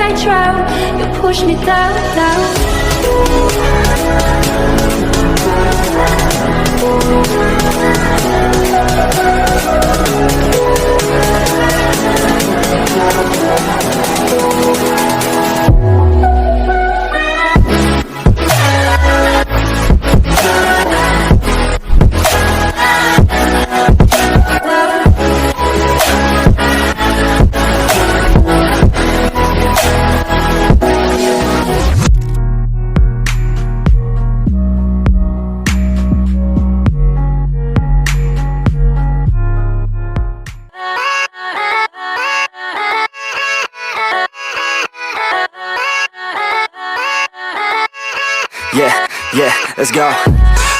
I drown, you push me down, down. Yeah, let's go.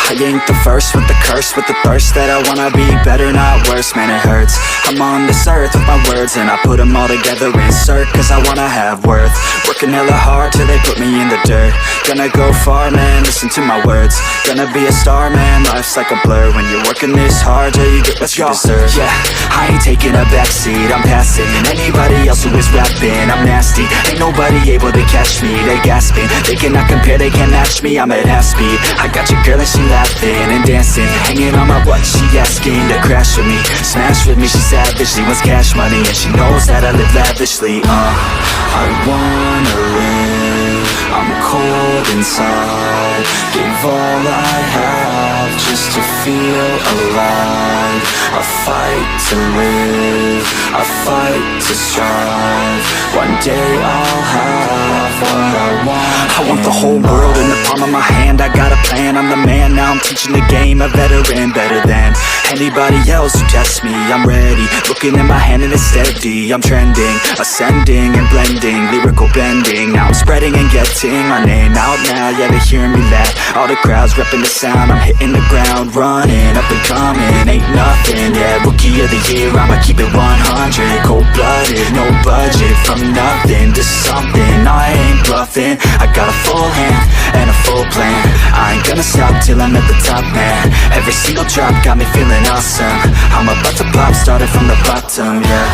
I ain't the first with the curse, with the thirst that I wanna be better, not worse, man it hurts. I'm on this earth with my words and I put them all together, insert, cause I wanna have worth. Working hella hard till they put me in the dirt. Gonna go far, man, listen to my words. Gonna be a star, man, life's like a blur. When you're working this hard, yeah, you get what you deserve. Yeah, I ain't taking a backseat, I'm passing anybody else who is rapping, I'm nasty. Ain't nobody able to catch me, they gasping. They cannot compare, they can't match me, I'm at half speed. I got your girl and she laughing and dancing, hanging on my butt, she asking to crash with me, smash with me, she savage, she wants cash money, and she knows that I live lavishly. I wanna live, I'm cold inside, give all I have just to feel alive. I fight to live, I fight to strive, one day I'll have what I want. I want the whole world in the palm of my hand, I got a plan, I'm the man, now I'm teaching the game, a veteran, better than anybody else who tests me. I'm ready, looking at my hand and it's steady, I'm trending, ascending and blending, lyrical bending. Now I'm spreading and getting my name out now, yeah, they hearing me laugh. All the crowds repping the sound, I'm hitting the ground, running, up and coming, ain't nothing, yeah, rookie of the year, I'ma keep it 100, cold-blooded, no budget, from nothing to something, I ain't bluffing, I got a full hand and a full plan, I ain't gonna stop till I'm at the top, man. Every single drop got me feeling awesome, I'm about to pop, started from the bottom, yeah.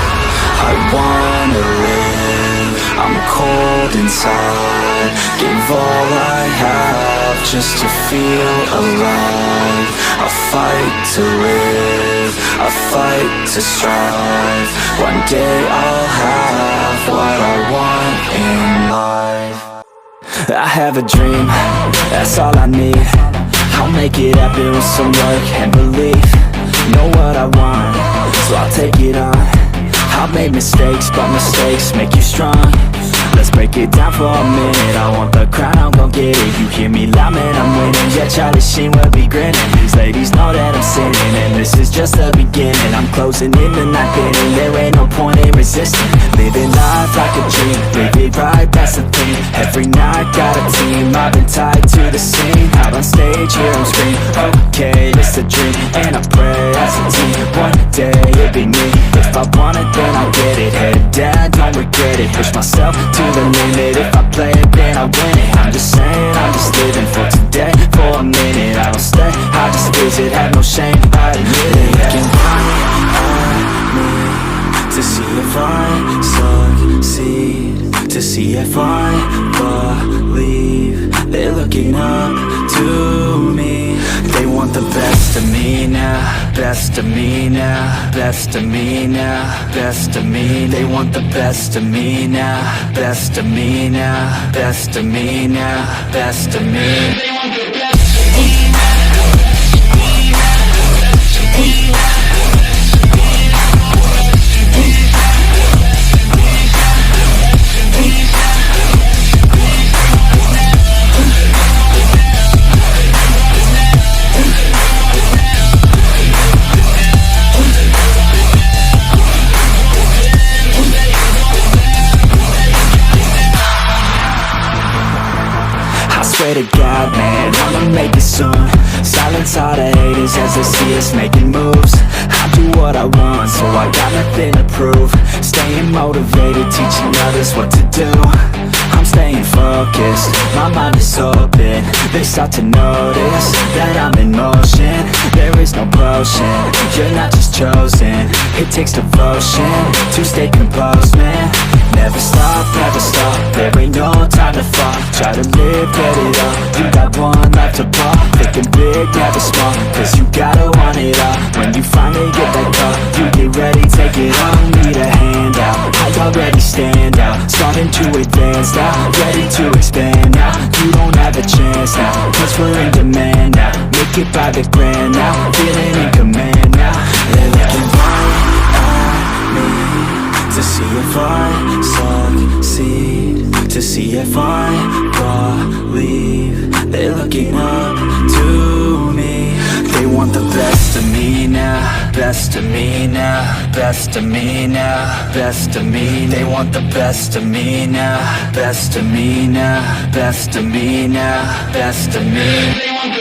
I wanna live, I'm cold inside, give all I have just to feel alive. I fight to live, I fight to strive, one day I'll have what I want in life. I have a dream, that's all I need. I'll make it happen with some work and belief. Know what I want, so I'll take it on. I've made mistakes, but mistakes make you strong. Let's break it down for a minute. I want the crown, I'm gon' get it. You hear me loud, man, I'm winning. Yeah, Charlie Sheen will be grinning. These ladies know that I'm sinning, and this is just the beginning. I'm closing in the night inning, there ain't no point in resisting. Living life like a dream, live it right, that's the thing. Every night got a team, I've been tied to the scene. Out on stage, here I'm screaming, okay, it's a dream. And I pray as a team, one day it'll be me. If I want it, then I'll get it. Head down, don't regret it. Push myself to the limit. If I play it, then I win it. I'm just saying, I'm just living for today, for a minute. I don't stay, I just visit, have no shame, I admit it. Looking right at me to see if I succeed, to see if I believe. They're looking up to me. They want the best of me now, best of me now, best of me now, best of me. They want the best of me now, best of me now, best of me now, best of me. They want the best of me now. Swear to God, man, I'ma make it soon. Silence all the haters as they see us making moves. I do what I want, so I got nothing to prove. Staying motivated, teaching others what to do. I'm staying focused, my mind is open. They start to notice that I'm in motion. There is no potion, you're not just chosen. It takes devotion to stay composed, man. Never stop, there ain't no time to fall. Try to live, get it up, you got one life to pop. Thinking big, never small, cause you gotta want it all. When you finally get that call, you get ready, take it on. Need a hand out, I already stand out. Starting to advance now, ready to expand now. You don't have a chance now, cause we're in demand now. Make it by the grand now, feeling in command now. They're looking right at me to see if I succeed, to see if I believe. They're looking up to me. They want the best of me now, best of me now, best of me now, best of me. They want the best of me now, best of me now, best of me now, best of me.